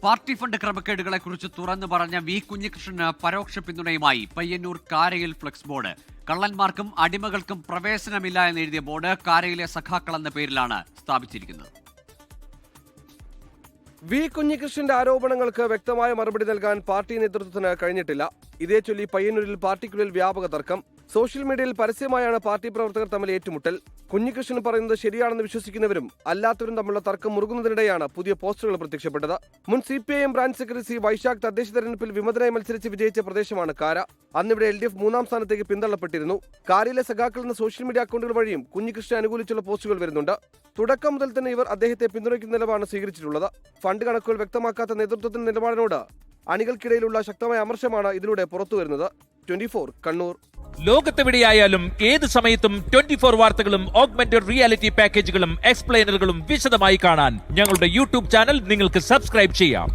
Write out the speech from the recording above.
Party fund ക്രമക്കേടുകളെക്കുറിച്ച് തുറന്നു പറഞ്ഞ V Kunhikrishnan പരോക്ഷ പിന്തുണയുമായി പയ്യന്നൂർ കാരയിൽ ഫ്ലെക്സ് ബോർഡ്. കള്ളന്മാർക്കും അടിമകൾക്കും പ്രവേശനമില്ല എന്നെഴുതിയ ബോർഡ് കാരയിലെ സഖാക്കൾ എന്ന പേരിലാണ് സ്ഥാപിച്ചിരിക്കുന്നത്. വി കുഞ്ഞികൃഷ്ണന്റെ ആരോപണങ്ങൾക്ക് വ്യക്തമായ മറുപടി നൽകാൻ പാർട്ടി നേതൃത്വത്തിന് കഴിഞ്ഞിട്ടില്ല. ഇതേ ചൊല്ലി പയ്യന്നൂരിൽ പാർട്ടിക്കുള്ളിൽ വ്യാപക തർക്കം. സോഷ്യൽ മീഡിയയിൽ പരസ്യമായാണ് പാർട്ടി പ്രവർത്തകർ തമ്മിൽ ഏറ്റുമുട്ടൽ. കുഞ്ഞികൃഷ്ണൻ പറയുന്നത് ശരിയാണെന്ന് വിശ്വസിക്കുന്നവരും അല്ലാത്തവരും തമ്മിലുള്ള തർക്കം മുറുകുന്നതിനിടെയാണ് പുതിയ പോസ്റ്ററുകൾ പ്രത്യക്ഷപ്പെട്ടത്. മുൻ CPIM branch secretary C Vaishakh തദ്ദേശ തെരഞ്ഞെടുപ്പിൽ വിമതനായി മത്സരിച്ച് വിജയിച്ച പ്രദേശമാണ് കാര. അന്നിവിടെ LDF 3ാം സ്ഥാനത്തേക്ക് പിന്തള്ളപ്പെട്ടിരുന്നു. കാരയിലെ സഖാക്കൾ എന്ന സോഷ്യൽ മീഡിയ അക്കൗണ്ടുകൾ വഴിയും കുഞ്ഞികൃഷ്ണനെ അനുകൂലിച്ചുള്ള പോസ്റ്റുകൾ വരുന്നുണ്ട്. തുടക്കം മുതൽ തന്നെ ഇവർ അദ്ദേഹത്തെ പിന്തുണയ്ക്കുന്ന നിലപാടാണ് സ്വീകരിച്ചിട്ടുള്ളത്. ഫണ്ട് കണക്കുകൾ വ്യക്തമാക്കാത്ത നേതൃത്വത്തിന്റെ നിലപാടിനോട് അണികൾക്കിടയിലുള്ള ശക്തമായ അമർഷമാണ് ഇതിലൂടെ പുറത്തുവരുന്നത്. 24 കണ്ണൂർ. ലോകത്തെവിടെയായാലും ഏത് സമയത്തും 24 വാർത്തകളും ഓഗ്മെന്റഡ് റിയാലിറ്റി പാക്കേജുകളും എക്സ്പ്ലെയിനറുകളും വിശദമായി കാണാൻ ഞങ്ങളുടെ YouTube ചാനൽ നിങ്ങൾക്ക് സബ്സ്ക്രൈബ് ചെയ്യാം.